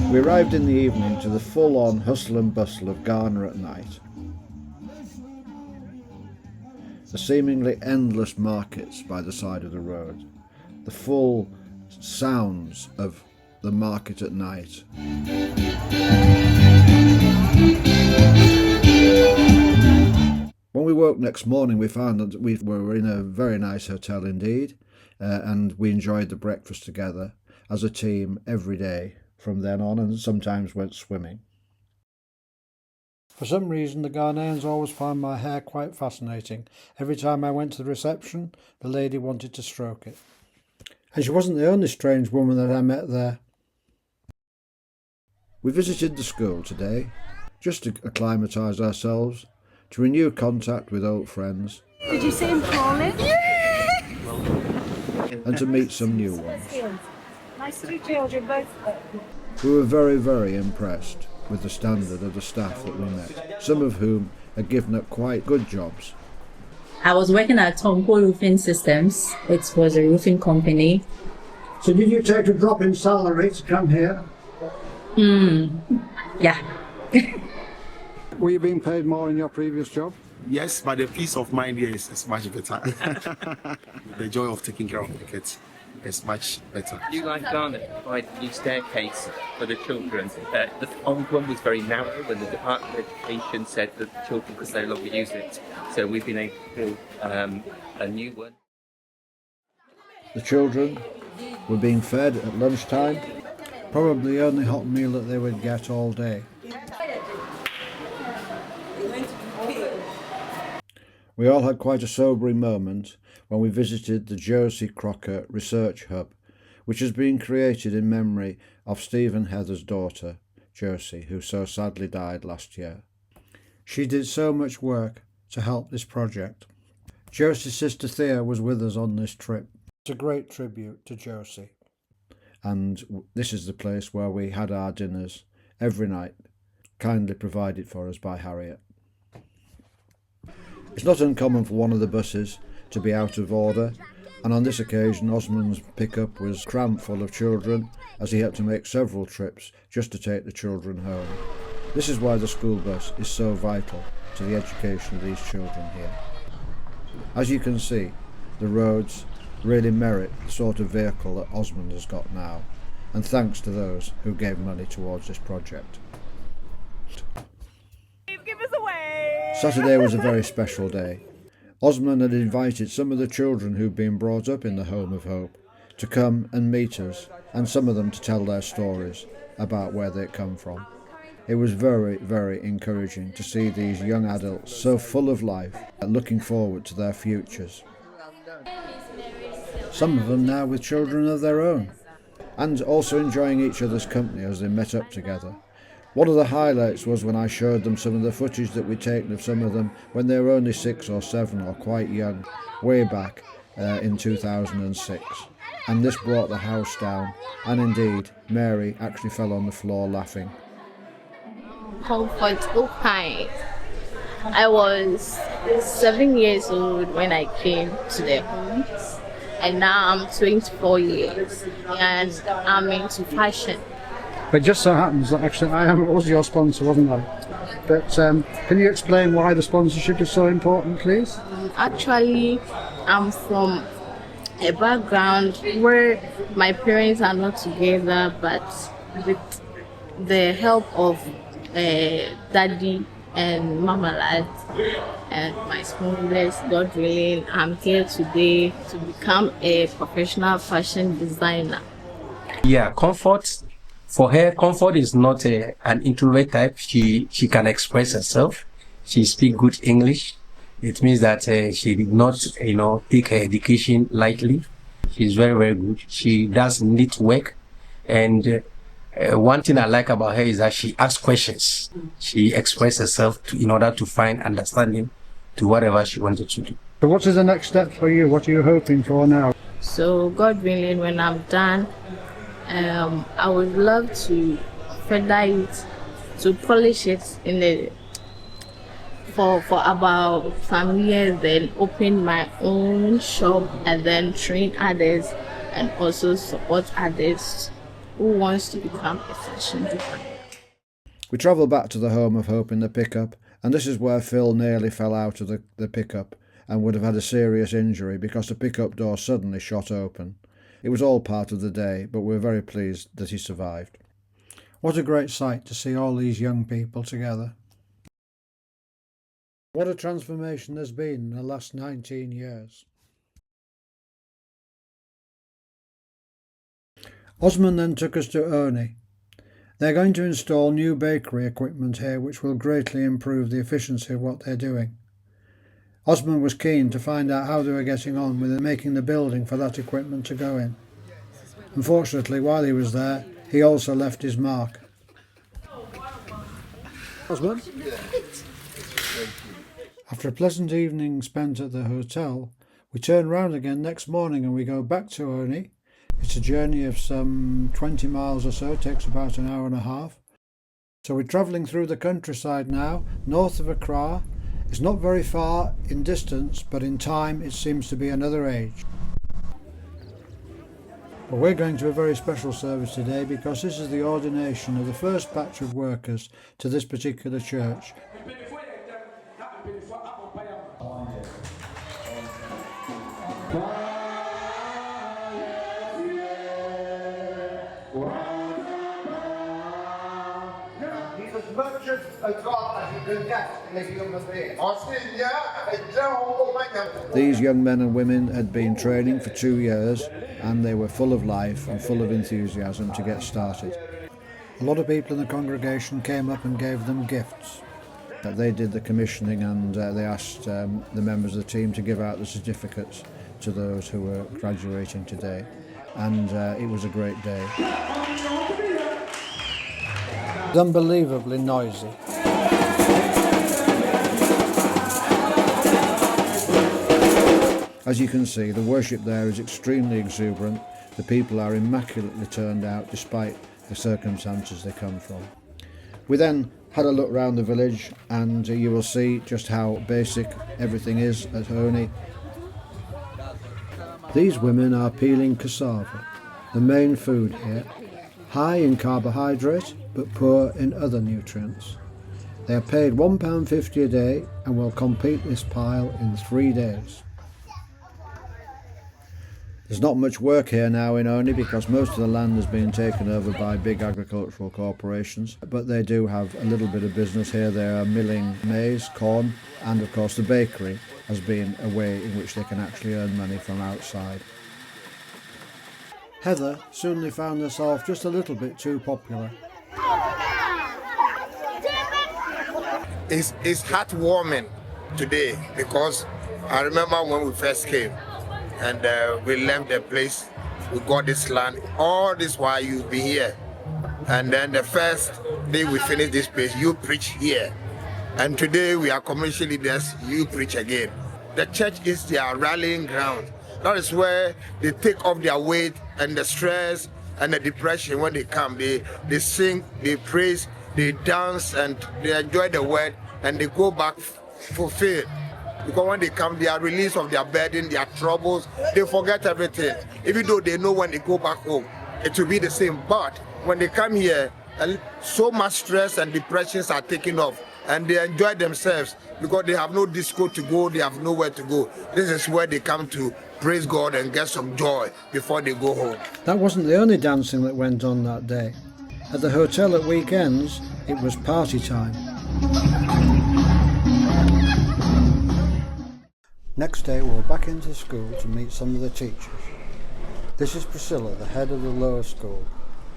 We arrived in the evening to the full-on hustle and bustle of Ghana at night. The seemingly endless markets by the side of the road, the full sounds of the market at night. When we woke next morning, we found that we were in a very nice hotel indeed, and we enjoyed the breakfast together as a team every day from then on, and sometimes went swimming. For some reason, the Ghanaians always found my hair quite fascinating. Every time I went to the reception, the lady wanted to stroke it. And she wasn't the only strange woman that I met there. We visited the school today, just to acclimatise ourselves, to renew contact with old friends. Did you say in Polish? And to meet some new ones. Nice to meet you, both. We were very, very impressed with the standard of the staff that we met, some of whom had given up quite good jobs. I was working at Tompo Roofing Systems. It was a roofing company. So did you take a drop in salary to come here? Yeah. Were you being paid more in your previous job? Yes, but the peace of mind here is much better. The joy of taking care of the kids is much better. You like Ghana provided a new staircase for the children. The old one was very narrow when the Department of Education said that the children could no longer use it. So we've been able to build a new one. The children were being fed at lunchtime, probably the only hot meal that they would get all day. We all had quite a sobering moment when we visited the Josie Crocker Research Hub, which has been created in memory of Stephen Heather's daughter, Josie, who so sadly died last year. She did so much work to help this project. Josie's sister Thea was with us on this trip. It's a great tribute to Josie. And this is the place where we had our dinners every night, kindly provided for us by Harriet. It's not uncommon for one of the buses to be out of order, and on this occasion Osmond's pickup was crammed full of children as he had to make several trips just to take the children home. This is why the school bus is so vital to the education of these children here. As you can see, the roads really merit the sort of vehicle that Osmond has got now, and thanks to those who gave money towards this project. Give us away! Saturday was a very special day. Osmond had invited some of the children who'd been brought up in the Home of Hope to come and meet us, and some of them to tell their stories about where they'd come from. It was very, very encouraging to see these young adults so full of life and looking forward to their futures. Some of them now with children of their own, and also enjoying each other's company as they met up together. One of the highlights was when I showed them some of the footage that we'd taken of some of them when they were only 6 or 7 or quite young, way back in 2006. And this brought the house down, and indeed Mary actually fell on the floor laughing. Comfortable kind. I was 7 years old when I came to the home, and now I'm 24 years and I'm into fashion. It just so happens that actually I was your sponsor, wasn't I? But can you explain why the sponsorship is so important, please? Actually, I'm from a background where my parents are not together, but with the help of Daddy and Mama Lad and my small bless, God willing, I'm here today to become a professional fashion designer. Yeah, comfort. For her, comfort is not an introvert type. She can express herself. She speaks good English. It means that she did not, take her education lightly. She's very, very good. She does neat work. And one thing I like about her is that she asks questions. She expresses herself in order to find understanding to whatever she wanted to do. So what is the next step for you? What are you hoping for now? So God willing, when I'm done, I would love to further it, to polish it for about some years, then open my own shop and then train others and also support others who wants to become a fashion designer. We travelled back to the Home of Hope in the pickup, and this is where Phil nearly fell out of the pickup and would have had a serious injury because the pickup door suddenly shot open. It was all part of the day, but we were very pleased that he survived. What a great sight to see all these young people together. What a transformation there's been in the last 19 years. Osman then took us to Ernie. They're going to install new bakery equipment here which will greatly improve the efficiency of what they're doing. Osman was keen to find out how they were getting on with making the building for that equipment to go in. Unfortunately, while he was there, he also left his mark. Osman? After a pleasant evening spent at the hotel, we turn round again next morning and we go back to Ernie. It's a journey of some 20 miles or so, it takes about an hour and a half. So we're travelling through the countryside now, north of Accra. It's not very far in distance, but in time it seems to be another age. But we're going to a very special service today because this is the ordination of the first batch of workers to this particular church. These young men and women had been training for 2 years and they were full of life and full of enthusiasm to get started. A lot of people in the congregation came up and gave them gifts. They did the commissioning and they asked the members of the team to give out the certificates to those who were graduating today, and it was a great day. It's unbelievably noisy. As you can see, the worship there is extremely exuberant. The people are immaculately turned out despite the circumstances they come from. We then had a look around the village and you will see just how basic everything is at Ernie. These women are peeling cassava, the main food here, high in carbohydrate but poor in other nutrients. They are paid £1.50 a day and will complete this pile in 3 days. There's not much work here now in Ernie because most of the land has been taken over by big agricultural corporations, but they do have a little bit of business here. They are milling maize, corn, and of course the bakery has been a way in which they can actually earn money from outside. Heather suddenly found herself just a little bit too popular. It's heartwarming today because I remember when we first came and we left the place, we got this land, all this while you've been here. And then the first day we finished this place, you preach here. And today we are commercial leaders, you preach again. The church is their rallying ground. That is where they take off their weight and the stress and the depression when they come. They sing, they praise, they dance and they enjoy the word and they go back fulfilled. Because when they come, they are released of their burden, their troubles, they forget everything. Even though they know when they go back home, it will be the same. But when they come here, so much stress and depressions are taken off and they enjoy themselves because they have no disco to go, they have nowhere to go. This is where they come to praise God and get some joy before they go home. That wasn't the only dancing that went on that day. At the hotel at weekends, it was party time. Next day we were back into school to meet some of the teachers. This is Priscilla, the head of the lower school.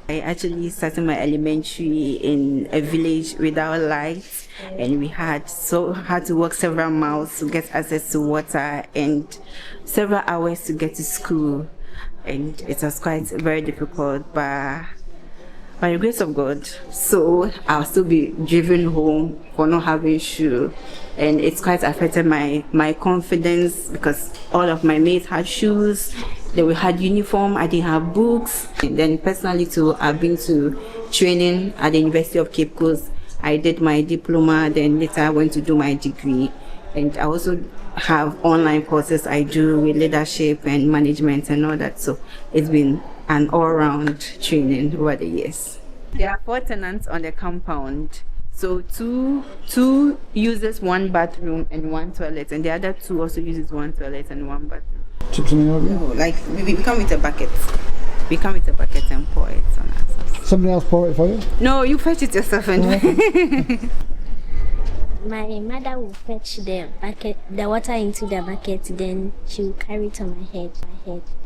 I actually started my elementary in a village without lights, and we had to walk several miles to get access to water and several hours to get to school, and it was quite very difficult, but by the grace of God, so I'll still be driven home for not having shoes, and it's quite affected my confidence because all of my mates had shoes. Then we had uniform, I didn't have books. And then personally too, I've been to training at the University of Cape Coast. I did my diploma, then later I went to do my degree. And I also have online courses I do with leadership and management and all that. So it's been an all-round training over the years. There are 4 tenants on the compound. So two uses 1 bathroom and 1 toilet, and the other 2 also uses 1 toilet and 1 bathroom. Chips in the oven? No, like we come with a bucket. We come with a bucket and pour it on ourselves. Somebody else pour it for you? No, you fetch it yourself and My mother will fetch the water into the bucket, then she will carry it on my head,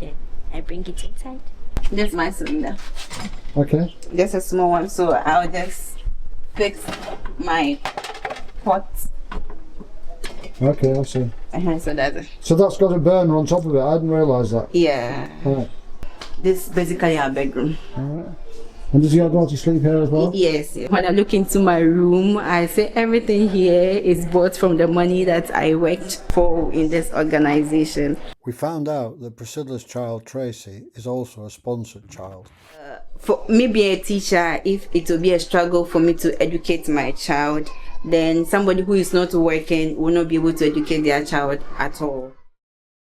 then I bring it inside. This is my cylinder. Okay. Just a small one, so I'll just fix my pot. Okay, I see. So that's it. So that's got a burner on top of it. I didn't realise that. Yeah. Right. This is basically our bedroom. All right. And does your daughter sleep here as well? Yes. When I look into my room, I say everything here is bought from the money that I worked for in this organization. We found out that Priscilla's child Tracy is also a sponsored child. For me being a teacher, if it will be a struggle for me to educate my child, then somebody who is not working will not be able to educate their child at all.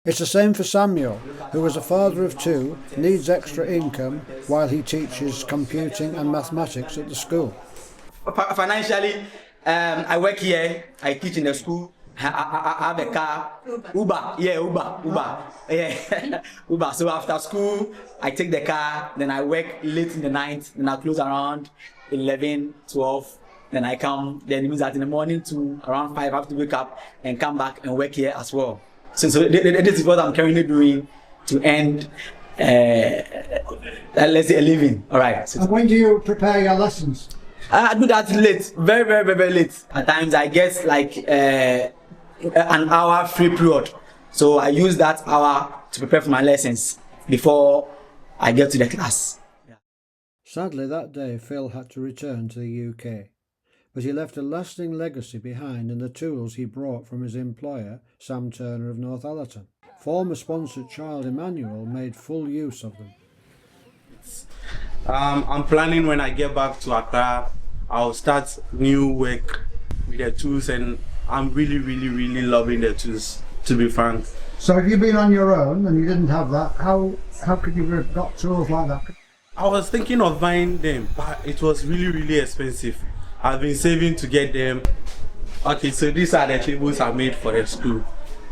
It's the same for Samuel, who as a father of 2 needs extra income while he teaches computing and mathematics at the school. Financially, I work here, I teach in the school, I have a car, Uber, yeah, Uber. So after school, I take the car, then I work late in the night, then I close around 11, 12, then I come, then it means that in the morning to around 5, I have to wake up and come back and work here as well. So this is what I'm currently doing to end, let's say, a living. All right. And when do you prepare your lessons? I do that late, very late. At times I get like an hour free period. So I use that hour to prepare for my lessons before I get to the class. Yeah. Sadly, that day Phil had to return to the UK. But he left a lasting legacy behind in the tools he brought from his employer, Sam Turner of Northallerton. Former sponsored child Emmanuel made full use of them. I'm planning when I get back to Accra, I'll start new work with the tools, and I'm really loving the tools, to be frank. So if you've been on your own and you didn't have that, how could you have got tools like that? I was thinking of buying them, but it was really expensive. I've been saving to get them. Okay, so these are the tables I made for the school.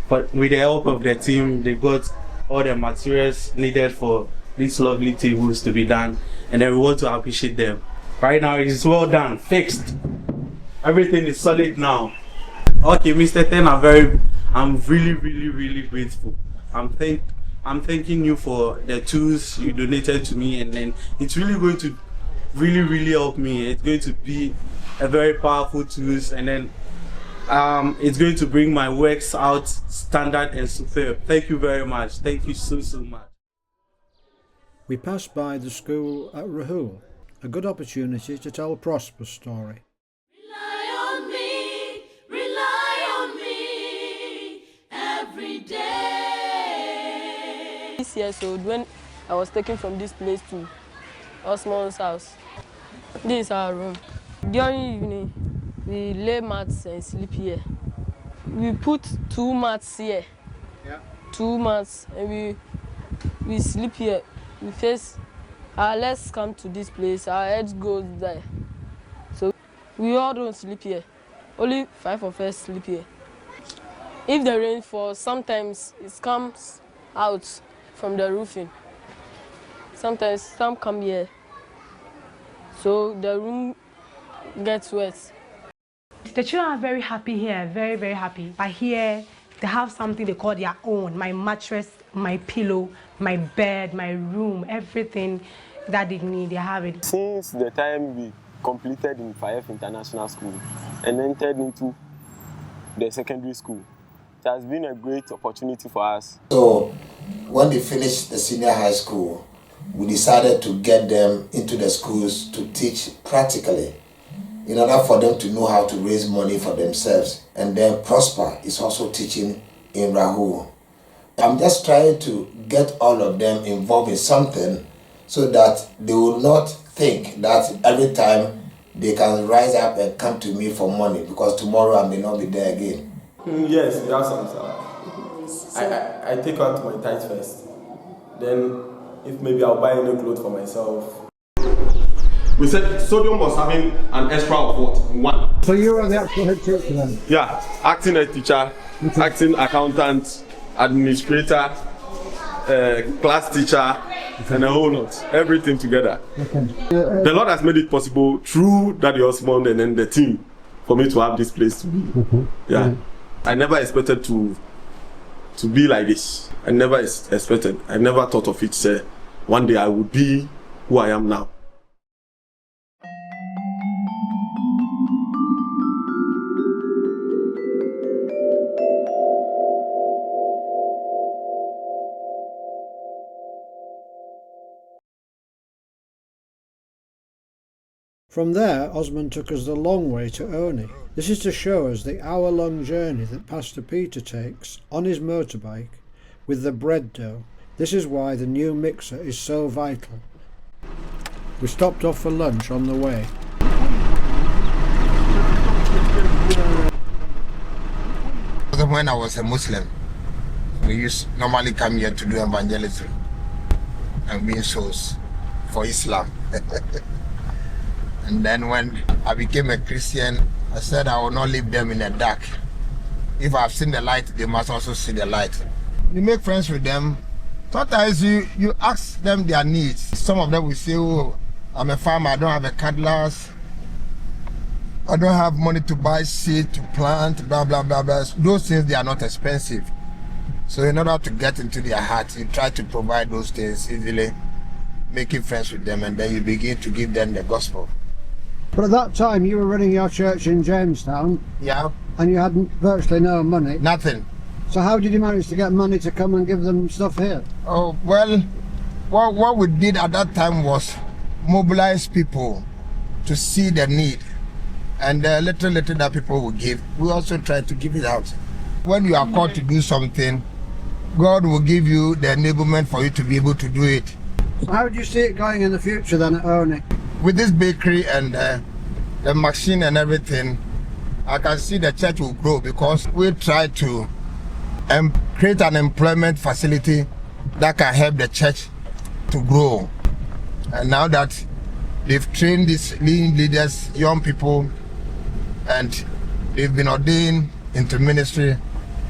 But with the help of the team, they got all the materials needed for these lovely tables to be done. And then we want to appreciate them. Right now, it is well done, fixed. Everything is solid now. Okay, Mr. Ten, I'm really grateful. I'm thanking you for the tools you donated to me, and then it's really going to really help me. It's going to be a very powerful tools, and then it's going to bring my works out standard and superb. Thank you very much. Thank you so much. We passed by the school at Rahul, a good opportunity to tell Prosper's story. Rely on me every day. 6 years old when I was taken from this place to Osman's house. This is our room. During evening, we lay mats and sleep here. We put 2 mats here. Yeah. 2 mats, and we sleep here. We face our legs come to this place, our heads goes there. So we all don't sleep here. Only 5 of us sleep here. If the rain falls, sometimes it comes out from the roofing. Sometimes some come here. So the room gets wet. The children are very happy here, very happy. But here, they have something they call their own. My mattress, my pillow, my bed, my room, everything that they need, they have it. Since the time we completed in Fayef International School and entered into the secondary school, it has been a great opportunity for us. So when they finished the senior high school, we decided to get them into the schools to teach practically in order for them to know how to raise money for themselves. And then Prosper is also teaching in Rahul. I'm just trying to get all of them involved in something so that they will not think that every time they can rise up and come to me for money because tomorrow I may not be there again. Yes, we have some. I take out my tithe first. Then if maybe I'll buy any clothes for myself. We said sodium was having an extra of what? 1. So you were the actual head teacher then? Yeah, acting head teacher, acting accountant, administrator, class teacher, and a whole lot. Everything together. Okay. The Lord has made it possible through Daddy Osmond and then the team for me to have this place to be. Yeah. I never expected to be like this. I never expected. I never thought of it. Say, one day I would be who I am now. From there, Osmond took us the long way to Oney. This is to show us the hour-long journey that Pastor Peter takes on his motorbike with the bread dough. This is why the new mixer is so vital. We stopped off for lunch on the way. When I was a Muslim, we used normally come here to do evangelism and win souls for Islam. And then when I became a Christian, I said I will not leave them in the dark. If I've seen the light, they must also see the light. You make friends with them. Sometimes you ask them their needs. Some of them will say, oh, I'm a farmer, I don't have a cutlass. I don't have money to buy seed, to plant, blah, blah, blah, blah. Those things, they are not expensive. So in order to get into their hearts, you try to provide those things easily, making friends with them, and then you begin to give them the gospel. But at that time, you were running your church in Jamestown. Yeah. And you had virtually no money. Nothing. So how did you manage to get money to come and give them stuff here? Oh, well, what we did at that time was mobilize people to see the need. And little that people will give, we also try to give it out. When you are called to do something, God will give you the enablement for you to be able to do it. So how do you see it going in the future then at Oney? With this bakery and the machine and everything, I can see the church will grow because we try to create an employment facility that can help the church to grow. And now that they've trained these leaders, young people, and they've been ordained into ministry,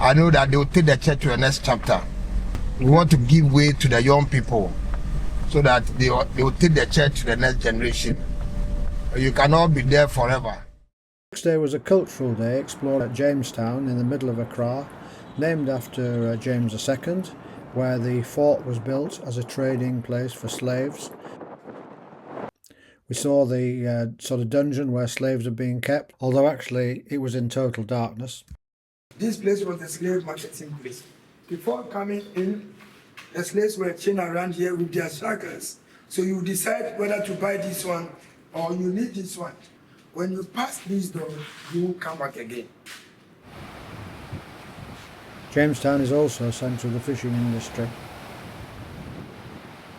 I know that they will take the church to the next chapter. We want to give way to the young people so that they will take the church to the next generation. You cannot be there forever. Next day was a cultural day explored at Jamestown in the middle of Accra, named after James II, where the fort was built as a trading place for slaves. We saw the sort of dungeon where slaves are being kept, although actually it was in total darkness. This place was a slave marketing place. Before coming in, the slaves were chained around here with their shackles. So you decide whether to buy this one or you need this one. When you pass this door, you won't come back again. Jamestown is also a centre of the fishing industry.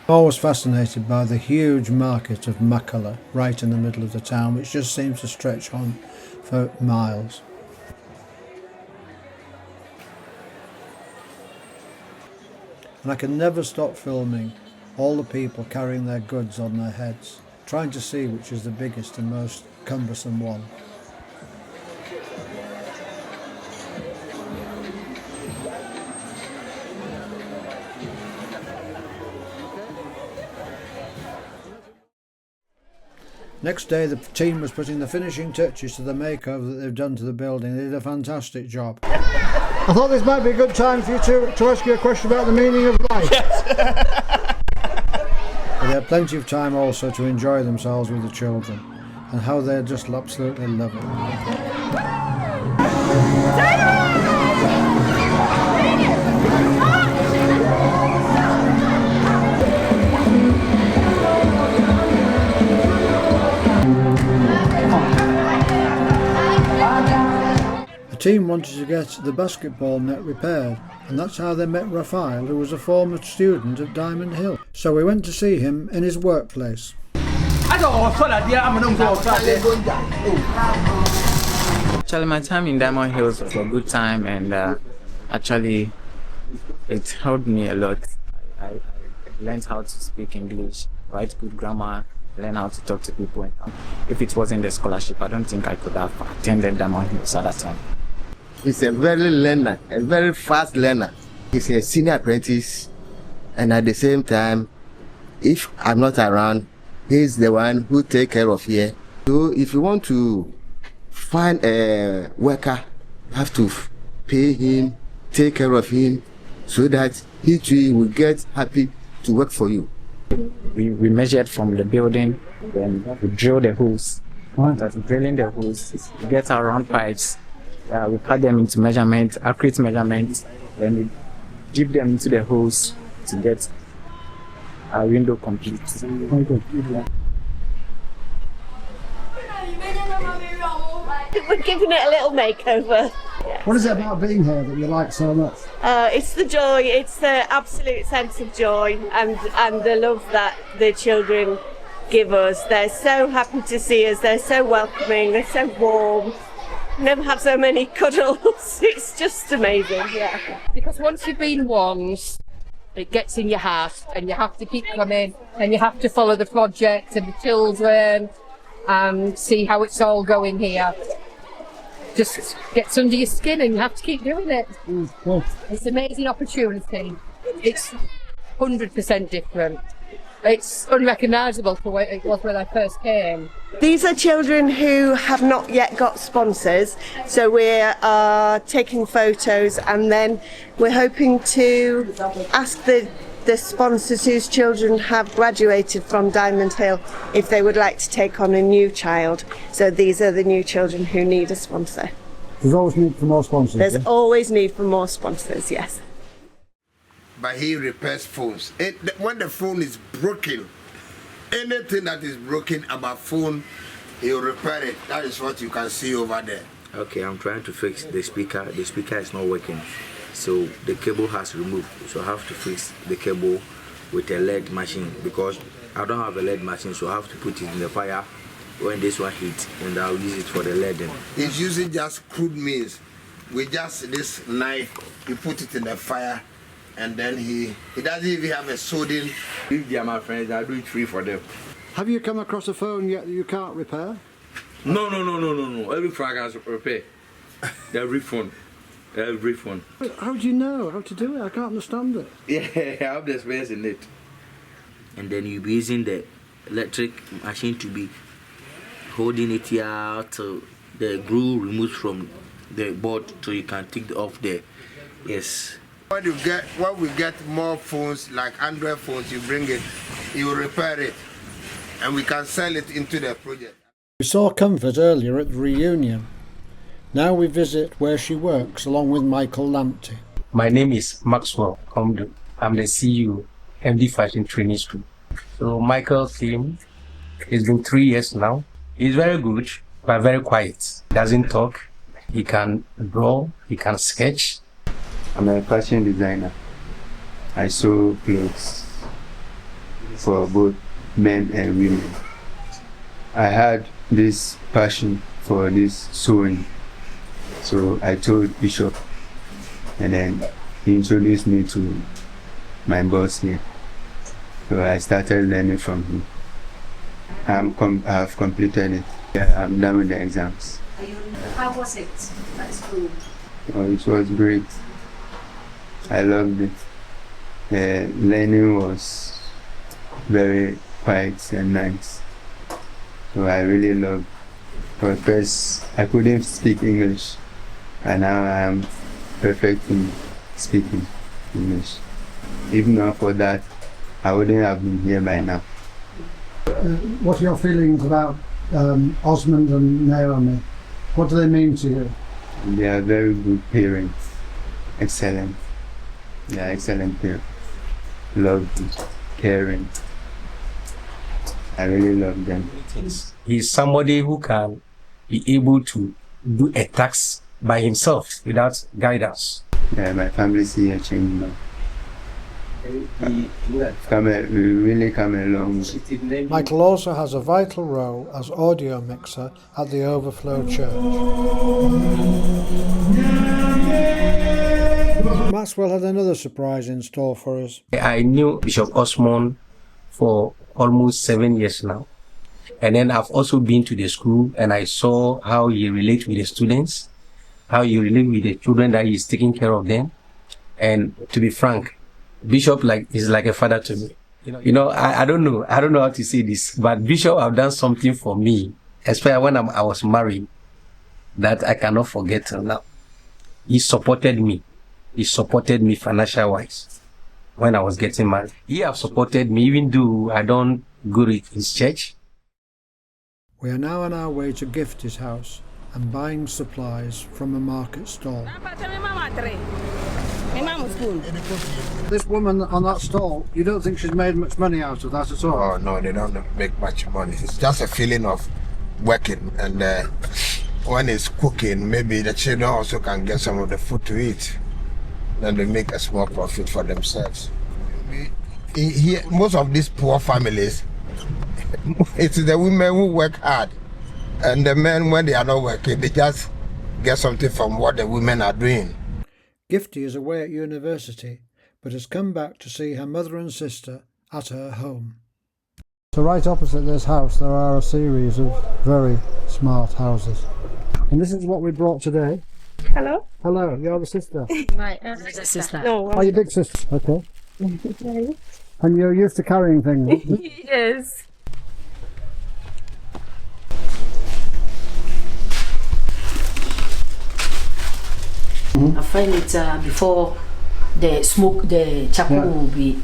I'm always fascinated by the huge market of Makala right in the middle of the town, which just seems to stretch on for miles. And I can never stop filming all the people carrying their goods on their heads, trying to see which is the biggest and most cumbersome one. Next day the team was putting the finishing touches to the makeover that they've done to the building. They did a fantastic job. I thought this might be a good time for you to ask you a question about the meaning of life. Yes. They had plenty of time also to enjoy themselves with the children and how they just absolutely love it. The team wanted to get the basketball net repaired, and that's how they met Raphael, who was a former student at Diamond Hill. So we went to see him in his workplace. Actually, my time in Diamond Hills was a good time, and actually it helped me a lot. learned how to speak English, write good grammar, learn how to talk to people. If it wasn't the scholarship, I don't think I could have attended Diamond Hills at that time. He's a very learner, a very fast learner. He's a senior apprentice, and at the same time, if I'm not around, he's the one who take care of here. So if you want to find a worker, you have to pay him, take care of him, so that he too will get happy to work for you. We measured from the building, then we drill the holes. After drilling the holes, we get our round pipes. We cut them into measurements, accurate measurements, then we dip them into the holes to get our window complete. We're giving it a little makeover. Yes. What is it about being here that you like so much? It's the joy, it's the absolute sense of joy and the love that the children give us. They're so happy to see us, they're so welcoming, they're so warm. Never had so many cuddles. It's just amazing, yeah. Because once you've been once, it gets in your heart and you have to keep coming and you have to follow the project and the children and see how it's all going here. Just gets under your skin and you have to keep doing it. It's an amazing opportunity. It's 100% different. It's unrecognisable for what it was when I first came. These are children who have not yet got sponsors, so we are taking photos and then we're hoping to ask the sponsors whose children have graduated from Diamond Hill if they would like to take on a new child. So these are the new children who need a sponsor. There's always need for more sponsors. There's always need for more sponsors, yes. But he repairs phones. When the phone is broken, anything that is broken about phone, he'll repair it. That is what you can see over there. Okay, I'm trying to fix the speaker. The speaker is not working. So the cable has removed. So I have to fix the cable with a LED machine because I don't have a LED machine, so I have to put it in the fire when this one hits, and I'll use it for the LED. He's using just crude means. With just this knife, you put it in the fire, and then he doesn't even have a soldering. If they are my friends, I'll do it free for them. Have you come across a phone yet that you can't repair? No. Every phone I can repair. Every phone. How do you know how to do it? I can't understand it. Yeah, I have the experience in it. And then you'll be using the electric machine to be holding it here till the glue removes from the board so you can take it off there. Yes. When we get more phones like Android phones, you bring it, you repair it, and we can sell it into the project. We saw Comfort earlier at the reunion. Now we visit where she works along with Michael Lamptey. My name is Maxwell Komdu. I'm the CEO, MD Fashion Training School. So Michael's team, it's been 3 years now. He's very good, but very quiet. He doesn't talk. He can draw, he can sketch. I'm a fashion designer. I sew clothes for both men and women. I had this passion for this sewing, so I told Bishop, and then he introduced me to my boss here. So I started learning from him. I have completed it. Yeah, I'm done with the exams. How was it at school? Oh, it was great. I loved it. The learning was very quiet and nice. So I really loved it. But first, I couldn't speak English, and now I am perfect in speaking English. If not for that, I wouldn't have been here by now. What are your feelings about Osmond and Naomi? What do they mean to you? They are very good parents. Excellent. They are excellent parents. Loving, caring. I really love them. He's somebody who can be able to do a task by himself without guidance. Yeah, my family's here changing now. We really come a long way. Michael also has a vital role as audio mixer at the Overflow Church. Maxwell had another surprise in store for us. I knew Bishop Osmond for almost 7 years now. And then I've also been to the school and I saw how he relates with the students, how he relates with the children, that he's taking care of them. And to be frank, Bishop is like a father to me. I don't know how to say this, but Bishop have done something for me, especially when I was married, that I cannot forget till now. He supported me. He supported me financial wise when I was getting married. He have supported me even though I don't go to his church. We are now on our way to Gifty's house and buying supplies from a market stall. This woman on that stall, you don't think she's made much money out of that at all? Oh no, they don't make much money. It's just a feeling of working, and when it's cooking, maybe the children also can get some of the food to eat. Then they make a small profit for themselves. Most of these poor families, it's the women who work hard, and the men, when they are not working, they just get something from what the women are doing. Gifty is away at university, but has come back to see her mother and sister at her home. So right opposite this house there are a series of very smart houses. And this is what we brought today. Hello? Hello, you're the sister. My sister. No, Oh, your big sister. Okay. And you're used to carrying things. Yes. I find it before the charcoal will be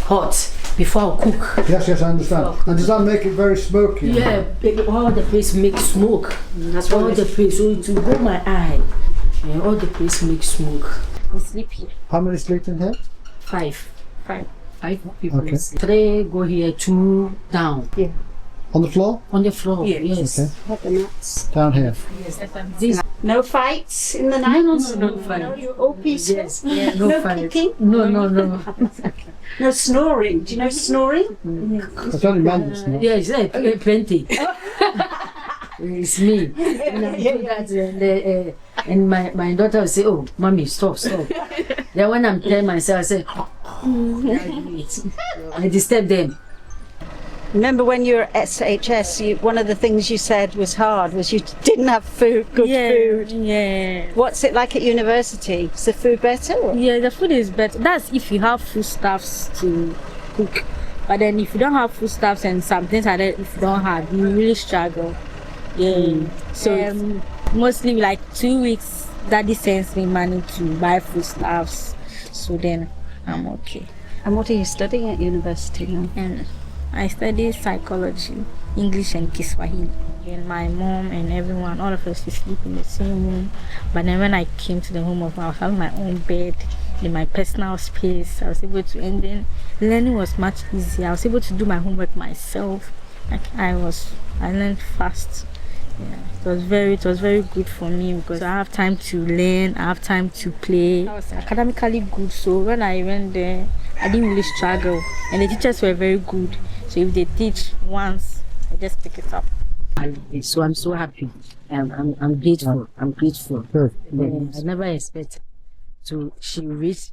hot before I cook. Yes, I understand. And does that make it very smoky? Yeah, all the place makes smoke. That's all the place, so it will go my eye. All the place makes smoke. We sleep here. How many sleep in here? Five people. Okay. 3 go here, 2 down. Yeah. On the floor? On the floor, yes. Okay. What the nuts? Down here? Yes. No fights in the night? No fight. No, you're all peaceful? Yes. Yeah, no fight. kicking? No. No snoring? Do you know snoring? It's only men that's not. Yes, plenty. It's me. When I do that, and my daughter will say, "Oh, mommy, stop." Then when I'm telling myself, I say, I disturb them. Remember when you were at SHS, one of the things you said was hard was you didn't have good food. Yeah. What's it like at university? Is the food better? Or? Yeah, the food is better. That's if you have foodstuffs to cook. But then if you don't have foodstuffs and some things like that, if you don't have, you really struggle. Yeah. So mostly like 2 weeks, Daddy sends me money to buy foodstuffs. So then I'm okay. And what are you studying at university now? And I study psychology, English and Kiswahili. And my mom and everyone, all of us, we sleep in the same room. But then when I came to the home of I was having my own bed in my personal space. I was able to, and then learning was much easier. I was able to do my homework myself. I learned fast. Yeah, it was very good for me because I have time to learn, I have time to play. I was academically good, so when I went there, I didn't really struggle, and the teachers were very good. So if they teach once, I just pick it up. So I'm so happy. I'm grateful. I'm grateful. Good. I never expect she reach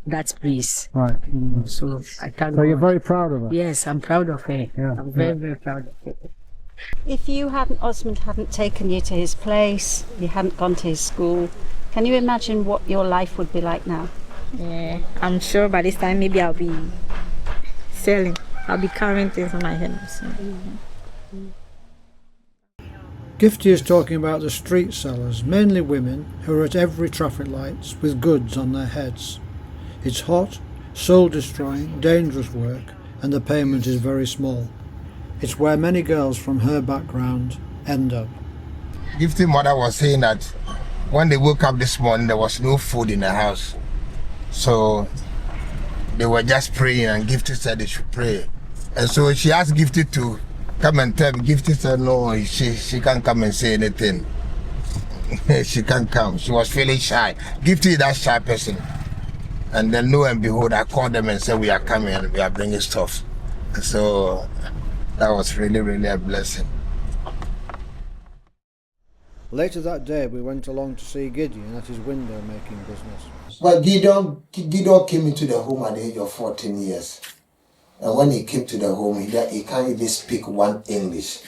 that place. Right. So I thank So you're God. very proud of her? Yes, I'm proud of her. Yeah. I'm very, very proud of her. If Osmond hadn't taken you to his place, you hadn't gone to his school, can you imagine what your life would be like now? Yeah, I'm sure by this time maybe I'll be selling. I'll be carrying things on my head. Gifty is talking about the street sellers, mainly women, who are at every traffic light with goods on their heads. It's hot, soul-destroying, dangerous work, and the payment is very small. It's where many girls from her background end up. Gifty mother was saying that when they woke up this morning, there was no food in the house. So they were just praying, and Gifty said they should pray. And so she asked Gifty to come and tell me. Gifty said no, she can't come and say anything. She can't come. She was feeling shy. Gifty is that shy person. And then lo and behold, I called them and said we are coming and we are bringing stuff. And so that was really, really a blessing. Later that day we went along to see Gideon at his window making business. Well, Gideon came into the home at the age of 14 years. And when he came to the home, he can't even speak one English.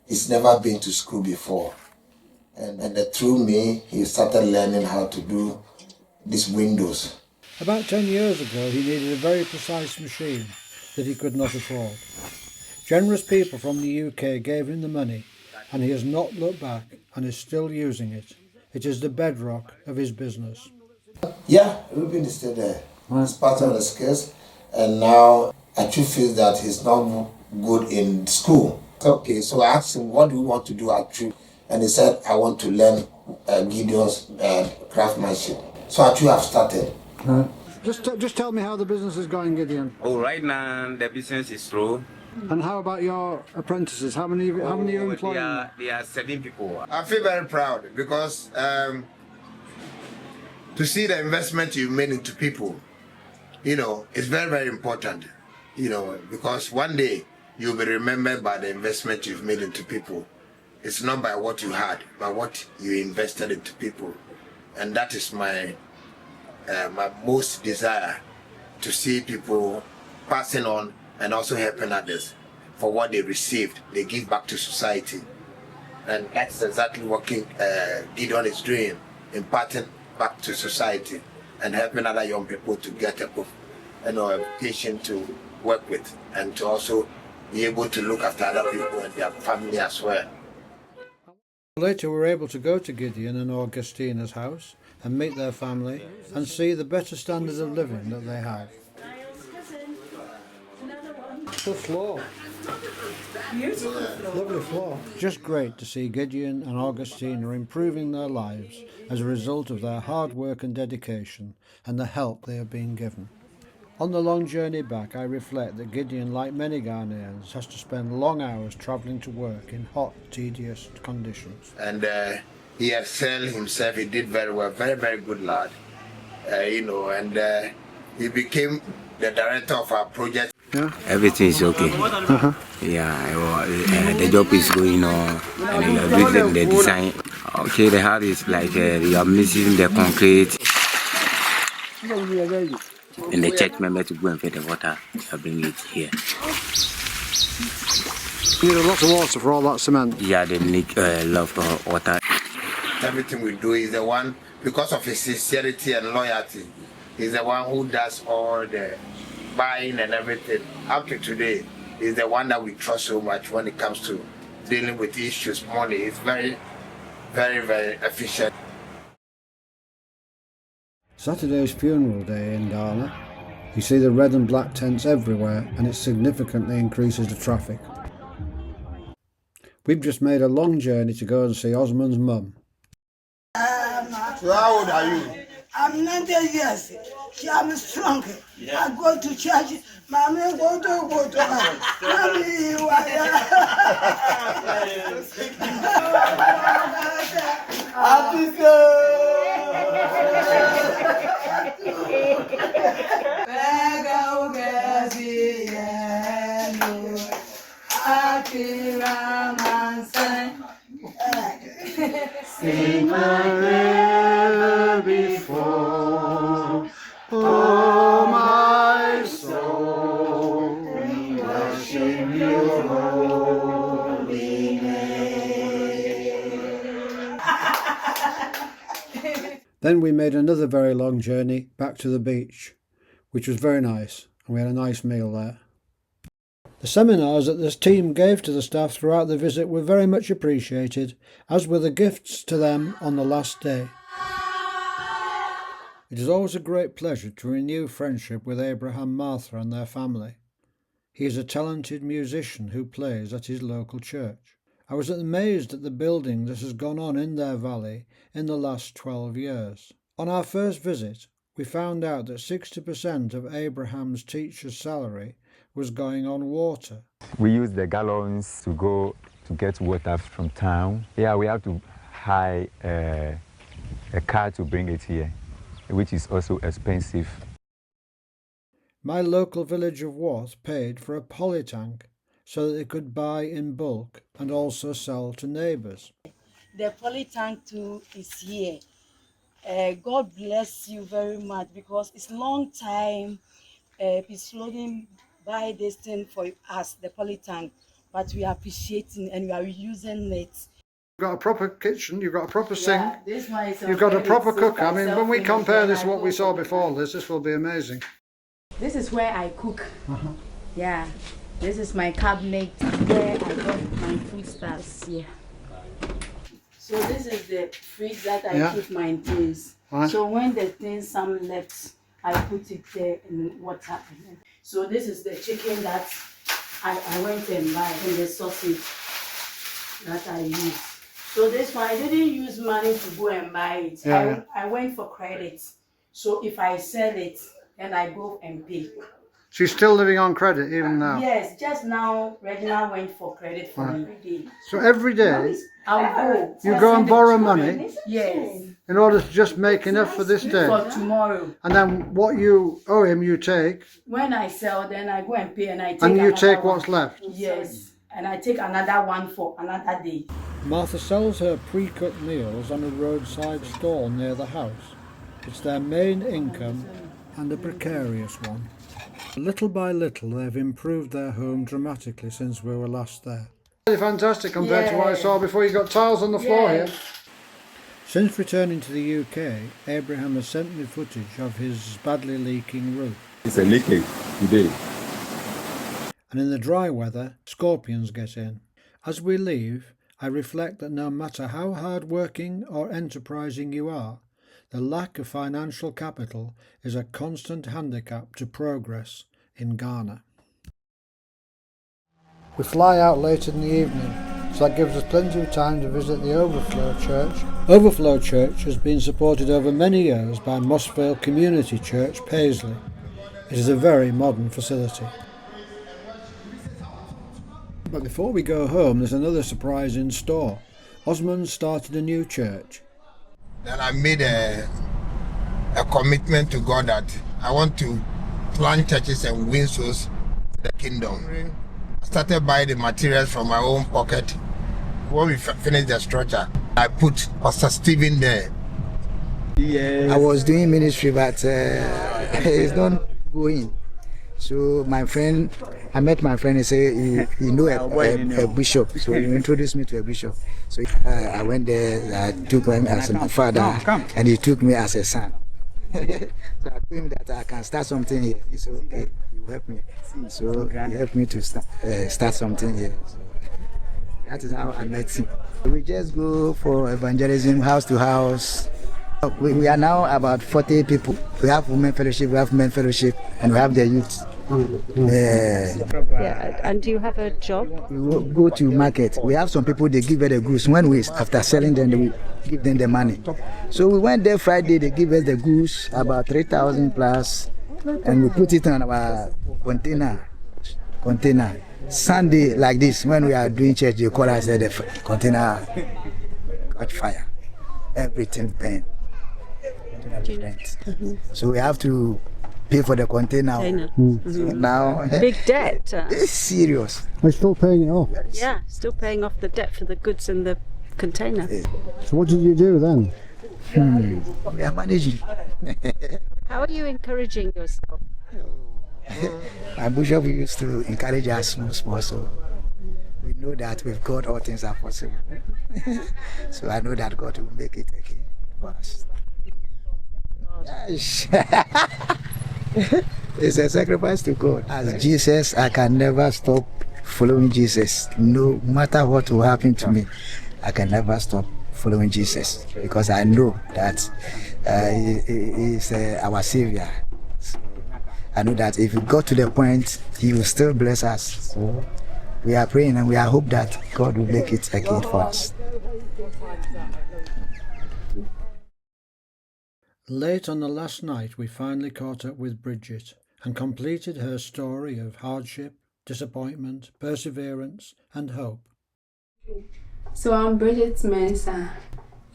He's never been to school before. And through me, he started learning how to do these windows. About 10 years ago, he needed a very precise machine that he could not afford. Generous people from the UK gave him the money, and he has not looked back and is still using it. It is the bedrock of his business. Yeah, Ruben is still there. It's part of the skills. And now Achu feels that he's not good in school. Okay, so I asked him, what do you want to do, Achu? And he said, I want to learn Gideon's craftsmanship. So Achu have started. Just tell me how the business is going, Gideon. Oh, right now the business is slow. And how about your apprentices? How many are you employing? There are 7 people. I feel very proud because to see the investment you made into people, it's very, very important, because one day you'll be remembered by the investment you've made into people. It's not by what you had, but what you invested into people. And that is my most desire, to see people passing on and also helping others for what they received. They give back to society. And that's exactly what Gideon is doing, imparting back to society and helping other young people to get a education to work with and to also be able to look after other people and their family as well. Later we were able to go to Gideon and Augustina's house and meet their family and see the better standard of living that they have. The floor. Lovely floor. Just great to see Gideon and Augustina improving their lives as a result of their hard work and dedication and the help they have been given. On the long journey back, I reflect that Gideon, like many Ghanaians, has to spend long hours travelling to work in hot, tedious conditions. And he excelled himself. He did very well. Very, very good lad. And he became the director of our project. Yeah. Everything is okay. Yeah, the job is going on, and we are doing the design. Okay, the house is like we are missing the concrete. And the church member to go and fetch the water, I bring it here. You need lots of water for all that cement? Yeah, they need a lot of water. Everything we do is the one, because of his sincerity and loyalty, he's the one who does all the buying and everything. Up to today, he's the one that we trust so much when it comes to dealing with issues, money. It's very, very, very efficient. Saturday's funeral day in Ghana. You see the red and black tents everywhere, and it significantly increases the traffic. We've just made a long journey to go and see Osman's mum. So how old are you? I'm 90 years. I'm strong. Yeah. I go to church. Mommy, go to. Mommy, Sing my before, oh my soul, we worship your holy name. Then we made another very long journey back to the beach, which was very nice, and we had a nice meal there. The seminars that this team gave to the staff throughout the visit were very much appreciated, as were the gifts to them on the last day. It is always a great pleasure to renew friendship with Abraham Martha and their family. He is a talented musician who plays at his local church. I was amazed at the building that has gone on in their valley in the last 12 years. On our first visit, we found out that 60% of Abraham's teacher's salary was going on water. We use the gallons to go to get water from town. Yeah, we have to hire a car to bring it here, which is also expensive. My local village of Watt paid for a polytank so that they could buy in bulk and also sell to neighbours. the polytank too is here. God bless you very much because it's long time it's floating by this thing for us, the polytank, but we are appreciating and we are using it. You've got a proper kitchen, you've got a proper sink, This one is you've got a proper so cooker. I mean, when we compare this to what we saw before this will be amazing. This is where I cook. Yeah, this is my cabinet where I got my food stuffs. Yeah. So this is the fridge that I keep my things. Right. So when the things some left, I put it there in water. So this is the chicken that I went and buy and the sausage that I use. So this one I didn't use money to go and buy it. I went for credit. So if I sell it, then I go and pay. She's still living on credit even now? Yes, just now Regina went for credit for every day. So every day I'll go. you go and borrow money Yes. in order to just make enough for this day? For tomorrow. And then what you owe him you take, When I sell, then I go and pay and I take and you another take one. what's left? Yes. And I take another one for another day. Martha sells her pre-cooked meals on a roadside stall near the house. It's their main income and a precarious one. Little by little they've improved their home dramatically since we were last there. Really fantastic compared to what I saw before. You got tiles on the floor here. Since returning to the UK, Abraham has sent me footage of his badly leaking roof. It's a leakage today. And in the dry weather, scorpions get in. As we leave, I reflect that no matter how hard-working or enterprising you are, the lack of financial capital is a constant handicap to progress in Ghana. We fly out late in the evening, so that gives us plenty of time to visit the Overflow Church. Overflow Church has been supported over many years by Mossvale Community Church, Paisley. It is a very modern facility. But before we go home, there's another surprise in store. Osmond started a new church. Then I made a commitment to God that I want to plant churches and win souls to the kingdom. I started buying the materials from my own pocket. When we finished the structure, I put Pastor Stephen there. I was doing ministry, but it's not going. So my friend, I met my friend and said, you know a bishop. So he introduced me to a bishop. So I went there, I took him as my father, and he took me as a son. So I told him that I can start something here. He said, okay, you help me. So he helped me to start something here. So that is how I met him. We just go for evangelism, house to house. We are now about 40 people. We have women fellowship, we have men fellowship, and we have the youth. Yeah, and do you have a job? We go to market. We have some people, they give us the goods. When we, after selling them, we give them the money. So we went there Friday, they give us the goods, about 3,000 plus, and we put it on our container. Sunday, like this, when we are doing church, they call us the container catch fire. Everything burn. So we have to pay for the container. Now, big debt. It's serious. We're still paying it off. Yeah, still paying off the debt for the goods in the container. So what did you do then? We are managing. How are you encouraging yourself? My bishop used to encourage us small, so we know that with God all things are possible. So I know that God will make it again for us. It's a sacrifice to God. As Jesus, I can never stop following Jesus. No matter what will happen to me, I can never stop following Jesus because I know that He is our Savior. So I know that if we got to the point, He will still bless us. So we are praying and we are hope that God will make it again for us. Late on the last night, we finally caught up with Bridget and completed her story of hardship, disappointment, perseverance, and hope. So I'm Bridget Mensah,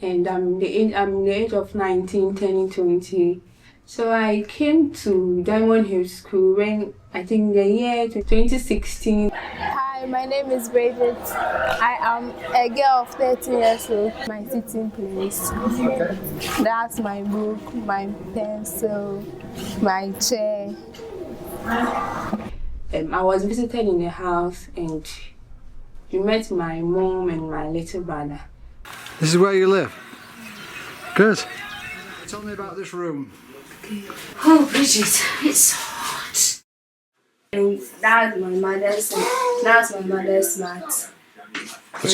and I'm the age of 19, turning 20 So I came to Diamond Hill School when I think the year 2016. Hi, my name is Bridget. I am a girl of 13 years old. My sitting place. Okay. That's my book, my pencil, my chair. I was visited in the house and we met my mom and my little brother. This is where you live? Good. Tell me about this room. Oh, Bridget, it's hot. And that's my mother's mat. That's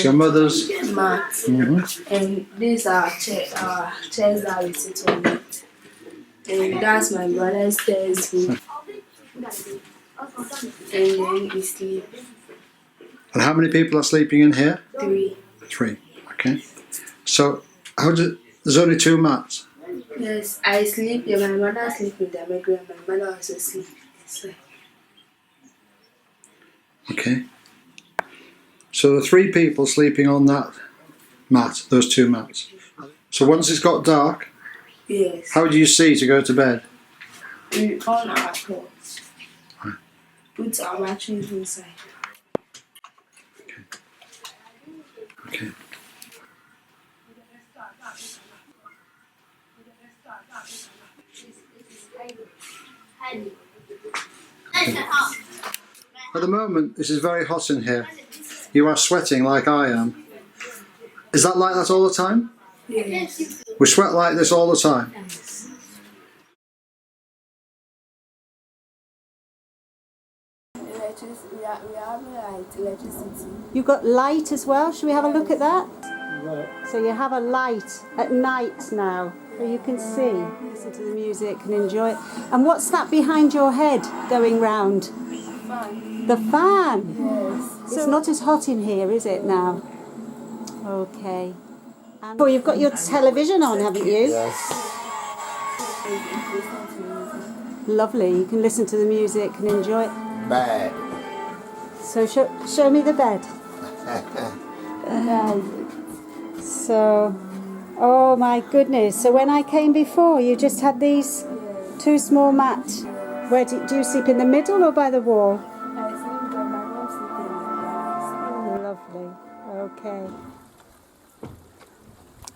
your mother's mat. Mm-hmm. And these are chairs that we sit on it. And that's my brother's stairs. And then we sleep. And how many people are sleeping in here? 3. 3. Okay. So there's only 2 mats. Yes, I sleep. Yeah, my mother sleeps in the bedroom. My mother also sleeps inside. Okay. So there are 3 people sleeping on that mat, those 2 mats. So once it's got dark, yes. How do you see to go to bed? We on our clothes. Put our mattress inside. Okay. At the moment, this is very hot in here. You are sweating like I am. Is that like that all the time? Yes. We sweat like this all the time? We have electricity. You've got light as well. Should we have a look at that? So you have a light at night now, so you can see, listen to the music and enjoy it. And what's that behind your head going round? Fan. The fan? Yes. It's not as hot in here, is it now? Okay. And well, you've got your television on, haven't you? Yes. Lovely. You can listen to the music and enjoy it. Bed. So show me the bed. So, oh my goodness. So when I came before, you just had these 2 small mats. Where do you sleep, in the middle or by the wall? I sleep by my mom sleeping in the house. Lovely. Okay.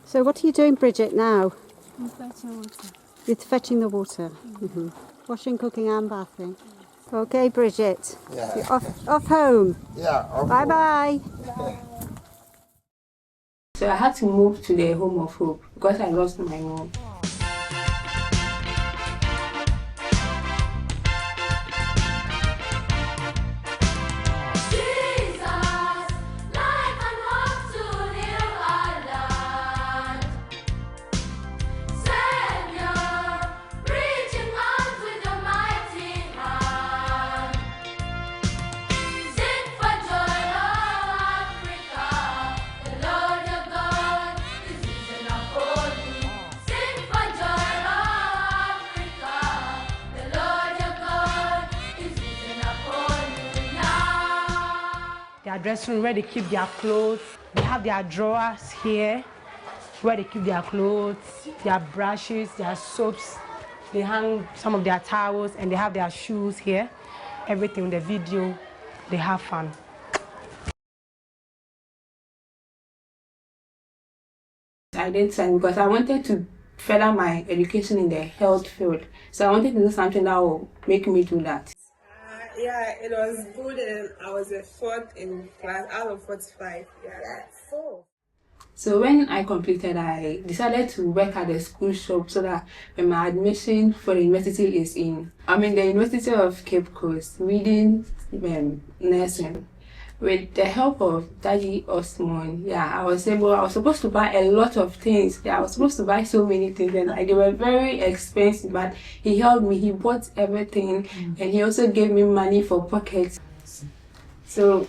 So what are you doing, Bridget, now? I'm fetching water. You're fetching the water. Mm-hmm. Washing, cooking and bathing. Okay, Bridget. Yeah. You're off home. Yeah. Bye-bye. So I had to move to the Home of Hope because I lost my mom. Their dressing room where they keep their clothes. They have their drawers here where they keep their clothes, their brushes, their soaps. They hang some of their towels and they have their shoes here. Everything, the video, they have fun. I did sign because I wanted to further my education in the health field. So I wanted to do something that will make me do that. Yeah, it was good, and I was a 4th in class out of 45. Yeah. 4. So when I completed, I decided to work at the school shop so that when my admission for the university is in, I'm in the University of Cape Coast reading nursing. With the help of Daddy Osmond, I was supposed to buy a lot of things. I was supposed to buy so many things and they were very expensive, but he helped me. He bought everything and he also gave me money for pockets. So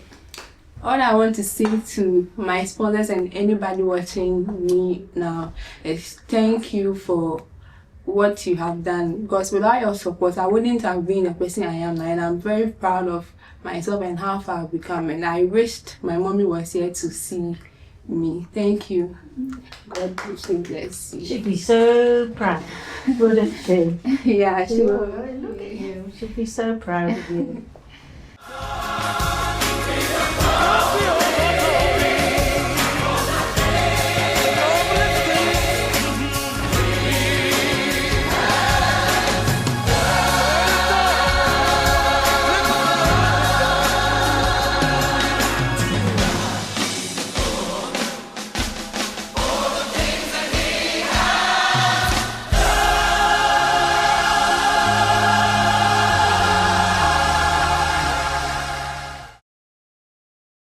all I want to say to my sponsors and anybody watching me now is thank you for what you have done, because without your support I wouldn't have been the person I am now, and I'm very proud of myself and how far I've become, and I wished my mommy was here to see me. Thank you. God bless you. She'd be so proud, wouldn't she? Yeah, she will. Look at you. She'd be so proud of you.